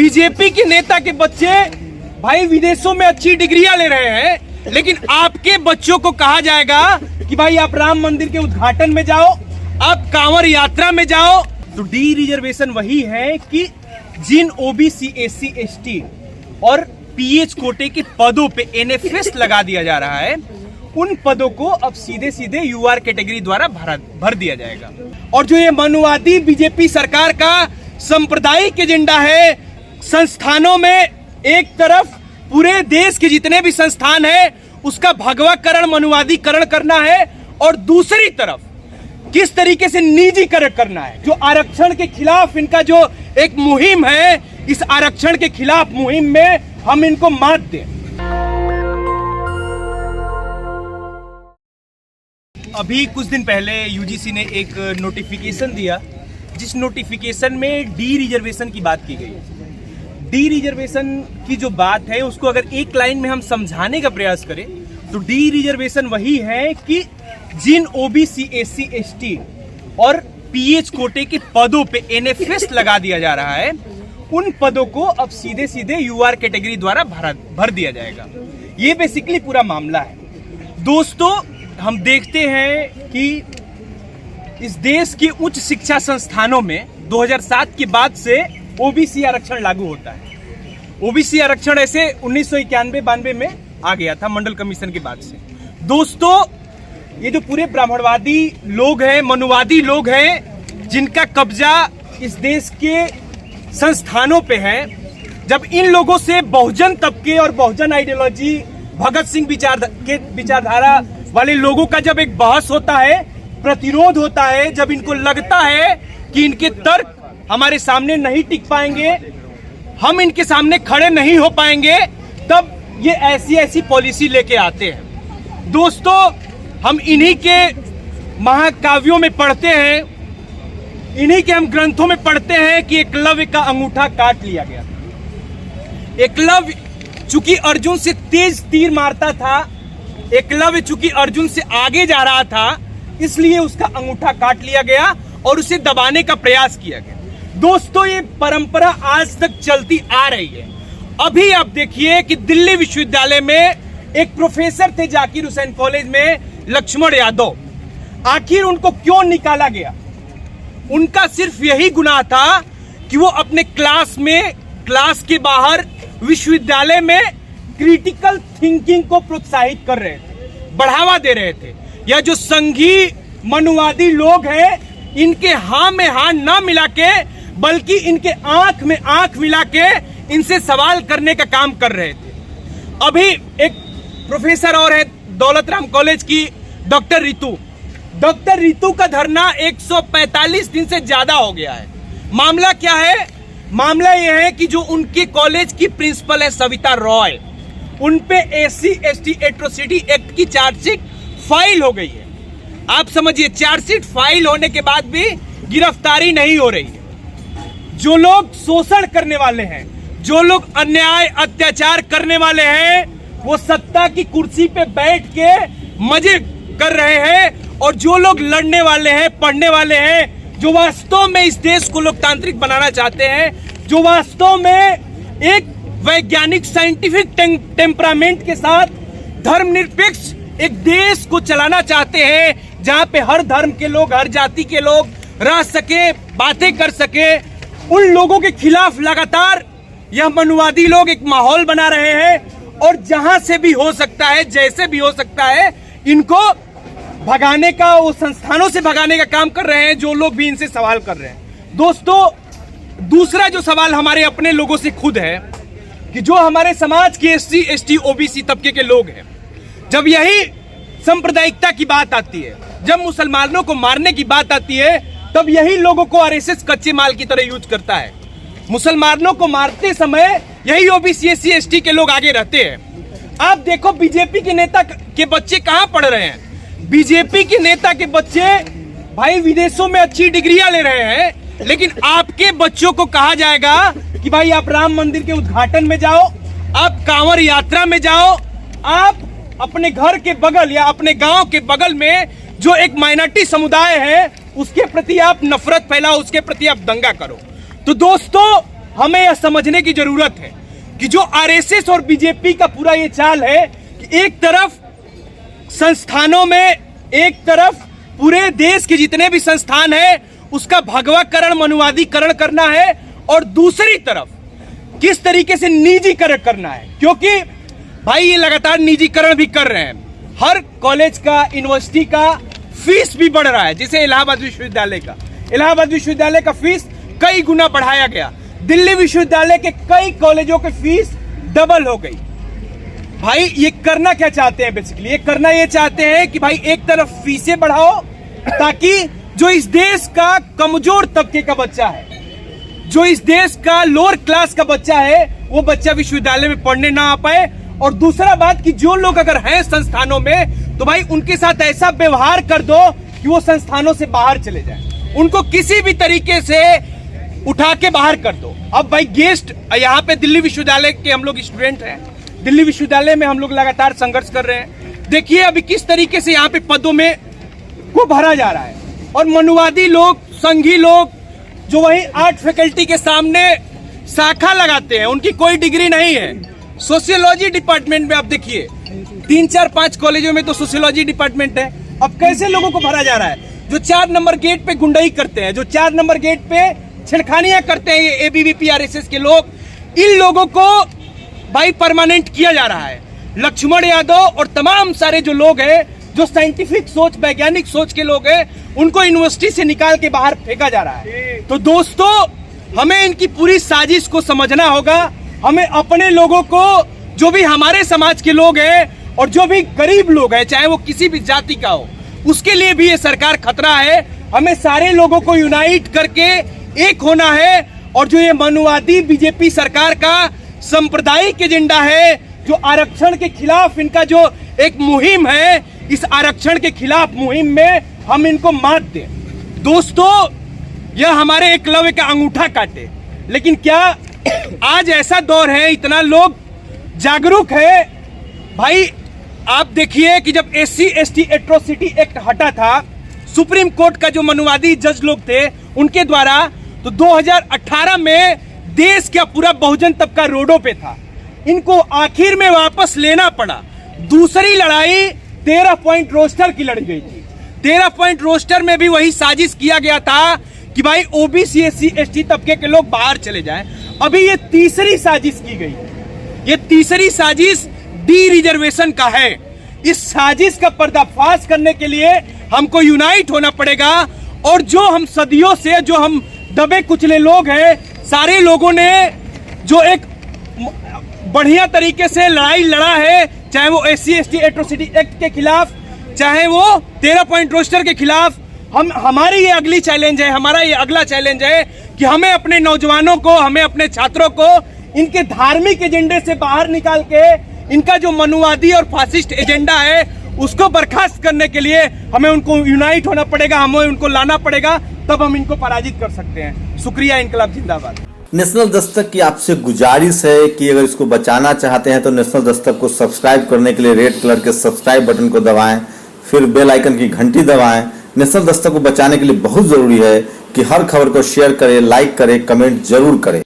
BJP के नेता के बच्चे भाई विदेशों में अच्छी डिग्रियां ले रहे हैं, लेकिन आपके बच्चों को कहा जाएगा कि भाई आप राम मंदिर के उद्घाटन में जाओ, आप कांवड़ यात्रा में जाओ। तो डी रिजर्वेशन वही है कि जिन ओबीसी, एससी, एसटी और पीएच कोटे के पदों पे एनएफएस लगा दिया जा रहा है, उन पदों को अब सीधे सीधे यूआर कैटेगरी द्वारा भर दिया जाएगा। और जो ये मनुवादी बीजेपी सरकार का सांप्रदायिक एजेंडा है, संस्थानों में एक तरफ पूरे देश के जितने भी संस्थान है उसका भगवाकरण, मनुवादीकरण करना है, और दूसरी तरफ किस तरीके से निजीकरण करना है। जो आरक्षण के खिलाफ इनका जो एक मुहिम है, इस आरक्षण के खिलाफ मुहिम में हम इनको मात दें। अभी कुछ दिन पहले यूजीसी ने एक नोटिफिकेशन दिया, जिस नोटिफिकेशन में डी रिजर्वेशन की बात की गई। डी रिजर्वेशन की जो बात है उसको अगर एक लाइन में हम समझाने का प्रयास करें तो डी रिजर्वेशन वही है कि जिन ओबीसी, एससी, एसटी और पीएच कोटे के पदों पे एनएफएस लगा दिया जा रहा है, उन पदों को अब सीधे सीधे यूआर कैटेगरी द्वारा भर दिया जाएगा। ये बेसिकली पूरा मामला है। दोस्तों, हम देखते हैं कि इस देश के उच्च शिक्षा संस्थानों में 2007 के बाद से ओबीसी आरक्षण लागू होता है। ओबीसी आरक्षण ऐसे 1991-92 में आ गया था मंडल कमीशन के बाद से। दोस्तों, ये जो पूरे ब्राह्मणवादी लोग हैं, मनुवादी लोग हैं, जिनका कब्जा इस देश के संस्थानों पे है, जब इन लोगों से बहुजन तबके और बहुजन आइडियोलॉजी, भगत सिंह विचारधारा वाले लोगों का जब एक बहस होता है, प्रतिरोध होता है, जब इनको लगता है कि इनके तर्क हमारे सामने नहीं टिक पाएंगे, हम इनके सामने खड़े नहीं हो पाएंगे, तब ये ऐसी ऐसी पॉलिसी लेके आते हैं। दोस्तों, हम इन्हीं के महाकाव्यों में पढ़ते हैं, इन्हीं के हम ग्रंथों में पढ़ते हैं कि एकलव्य का अंगूठा काट लिया गया। एकलव्य चूंकि अर्जुन से तेज तीर मारता था, एकलव्य चूंकि अर्जुन से आगे जा रहा था, इसलिए उसका अंगूठा काट लिया गया और उसे दबाने का प्रयास किया गया। दोस्तों, ये परंपरा आज तक चलती आ रही है। अभी आप देखिए कि दिल्ली विश्वविद्यालय में एक प्रोफेसर थे जाकिर हुसैन कॉलेज में, लक्ष्मण यादव। आखिर उनको क्यों निकाला गया? उनका सिर्फ यही गुनाह था कि वो अपने क्लास के बाहर विश्वविद्यालय में क्रिटिकल थिंकिंग को प्रोत्साहित कर रहे थे, बढ़ावा दे रहे थे। या जो संघी मनुवादी लोग हैं, इनके हाँ में हाँ ना मिला के, बल्कि इनके आंख में आंख मिला के इनसे सवाल करने का काम कर रहे थे। अभी एक प्रोफेसर और है दौलत राम कॉलेज की, डॉक्टर रितु का धरना 145 दिन से ज्यादा हो गया है। मामला क्या है? मामला यह है कि जो उनके कॉलेज की प्रिंसिपल है सविता रॉय, उनपे एससी एसटी एट्रोसिटी एक्ट की चार्जशीट फाइल हो गई है। आप समझिए, चार्जशीट फाइल होने के बाद भी गिरफ्तारी नहीं हो रही है। जो लोग शोषण करने वाले हैं, जो लोग अन्याय अत्याचार करने वाले हैं, वो सत्ता की कुर्सी पे बैठ के मजे कर रहे हैं, और जो लोग लड़ने वाले हैं, पढ़ने वाले हैं, जो वास्तव में इस देश को लोकतांत्रिक बनाना चाहते हैं, जो वास्तव में एक वैज्ञानिक साइंटिफिक टेम्परामेंट के साथ धर्मनिरपेक्ष एक देश को चलाना चाहते हैं, जहां पे हर धर्म के लोग, हर जाति के लोग रह सके, बातें कर सके, उन लोगों के खिलाफ लगातार यह मनुवादी लोग एक माहौल बना रहे हैं। और जहां से भी हो सकता है, जैसे भी हो सकता है, इनको भगाने का, वो संस्थानों से भगाने का काम कर रहे हैं, जो लोग भी इनसे सवाल कर रहे हैं। दोस्तों, दूसरा जो सवाल हमारे अपने लोगों से खुद है कि जो हमारे समाज के एससी, एसटी, ओबीसी तबके के लोग हैं, जब यही सांप्रदायिकता की बात आती है, जब मुसलमानों को मारने की बात आती है, तब यही लोगों को आरएसएस कच्चे माल की तरह यूज करता है। मुसलमानों को मारते समय यही ओबीसी, एससी, एसटी के लोग आगे रहते हैं। आप देखो, बीजेपी के नेता के बच्चे कहां पढ़ रहे हैं? बीजेपी के नेता के बच्चे भाई विदेशों में अच्छी डिग्रियां ले रहे हैं, लेकिन आपके बच्चों को कहा जाएगा कि भाई आप राम मंदिर के उद्घाटन में जाओ, आप कांवड़ यात्रा में जाओ, आप अपने घर के बगल या अपने गांव के बगल में जो एक माइनॉरिटी समुदाय है उसके प्रति आप नफरत फैलाओ, उसके प्रति आप दंगा करो। तो दोस्तों, हमें यह समझने की जरूरत है कि जो आरएसएस और बीजेपी का पूरा ये चाल है कि एक तरफ संस्थानों में, एक तरफ पूरे देश के जितने भी संस्थान है उसका भगवाकरण, मनुवादीकरण करना है, और दूसरी तरफ किस तरीके से निजीकरण करना है, क्योंकि भाई ये लगातार निजीकरण भी कर रहे हैं। हर कॉलेज का, यूनिवर्सिटी का फीस भी बढ़ रहा है। जैसे इलाहाबाद विश्वविद्यालय का फीस कई गुना बढ़ाया गया, दिल्ली विश्वविद्यालय के कई कॉलेजों के फीस डबल हो गई। भाई ये करना क्या चाहते हैं? बेसिकली ये करना ये चाहते हैं कि भाई एक तरफ फीसें बढ़ाओ ताकि जो इस देश का कमजोर तबके का बच्चा है, जो इस देश का लोअर क्लास का बच्चा है, वो बच्चा विश्वविद्यालय में पढ़ने ना आ पाए। और दूसरा बात कि जो लोग अगर हैं संस्थानों में तो भाई उनके साथ ऐसा व्यवहार कर दो कि वो संस्थानों से बाहर चले जाएं, उनको किसी भी तरीके से उठा के बाहर कर दो। अब भाई गेस्ट यहाँ पे दिल्ली विश्वविद्यालय के हम लोग स्टूडेंट हैं, दिल्ली विश्वविद्यालय में हम लोग लगातार संघर्ष कर रहे हैं। देखिए अभी किस तरीके से यहाँ पे पदों में को भरा जा रहा है, और मनुवादी लोग, संघी लोग जो वही आर्ट फैकल्टी के सामने शाखा लगाते हैं, उनकी कोई डिग्री नहीं है। सोशियोलॉजी डिपार्टमेंट में आप देखिए 3, 4, 5 कॉलेजों में तो सोशियोलॉजी डिपार्टमेंट है। अब कैसे लोगों को भरा जा रहा है? जो 4 नंबर गेट पे गुंडाई करते हैं, जो 4 नंबर गेट पे छेड़खानियां करते हैं, ये एबीवीपी आरएसएस के लोग, इन लोगों को भाई परमानेंट किया जा रहा है। लक्ष्मण यादव और तमाम सारे जो लोग हैं, जो साइंटिफिक सोच, वैज्ञानिक सोच के लोग हैं, उनको यूनिवर्सिटी से निकाल के बाहर फेंका जा रहा है। तो दोस्तों हमें इनकी पूरी साजिश को समझना होगा। हमें अपने लोगों को, जो भी हमारे समाज के लोग हैं और जो भी गरीब लोग हैं, चाहे वो किसी भी जाति का हो, उसके लिए भी ये सरकार खतरा है। हमें सारे लोगों को यूनाइट करके एक होना है, और जो ये मनुवादी बीजेपी सरकार का सांप्रदायिक एजेंडा है, जो आरक्षण के खिलाफ इनका जो एक मुहिम है, इस आरक्षण के खिलाफ मुहिम में हम इनको मात दें। दोस्तों यह हमारे एकलव्य का अंगूठा काटे। लेकिन क्या आज ऐसा दौर है, इतना लोग जागरूक है? भाई आप देखिए कि जब SC/ST एट्रोसिटी एक्ट हटा था, सुप्रीम कोर्ट का जो मनुवादी जज लोग थे उनके द्वारा, तो 2018 में देश का पूरा बहुजन तबका रोडों पे था। इनको आखिर में वापस लेना पड़ा। दूसरी लड़ाई 13 पॉइंट रोस्टर की लड़ी गई थी। 13 पॉइंट रोस्टर में भी वही साजिश किया गया था कि भाई OBC SC/ST तबके के लोग बाहर चले जाएं। अभी ये तीसरी साजिश की गई। ये तीसरी साजिश डी रिजर्वेशन का है। इस साजिश का पर्दाफाश करने के लिए हमको यूनाइट होना पड़ेगा, और जो हम सदियों से, जो हम दबे कुचले लोग हैं, सारे लोगों ने जो एक बढ़िया तरीके से लड़ाई लड़ा है, चाहे वो SC/ST एट्रोसिटी एक्ट के खिलाफ, चाहे वो 13 पॉइंट रोस्टर के खिलाफ। हमारी ये अगली चैलेंज है, हमारा ये अगला चैलेंज है कि हमें अपने नौजवानों को, हमें अपने छात्रों को इनके धार्मिक एजेंडे से बाहर निकाल के इनका जो मनुवादी और फासिस्ट एजेंडा है उसको बर्खास्त करने के लिए हमें उनको यूनाइट होना पड़ेगा, हमें उनको लाना पड़ेगा, तब हम इनको पराजित कर सकते हैं। शुक्रिया। इनकलाब जिंदाबाद। नेशनल दस्तक की आपसे गुजारिश है कि अगर इसको बचाना चाहते हैं तो नेशनल दस्तक को सब्सक्राइब करने के लिए रेड कलर के सब्सक्राइब बटन को दबाएं, फिर बेल आइकन की घंटी दबाएं। नेशनल दस्तक को बचाने के लिए बहुत जरूरी है कि हर खबर को शेयर करें, लाइक करें, कमेंट जरूर करें।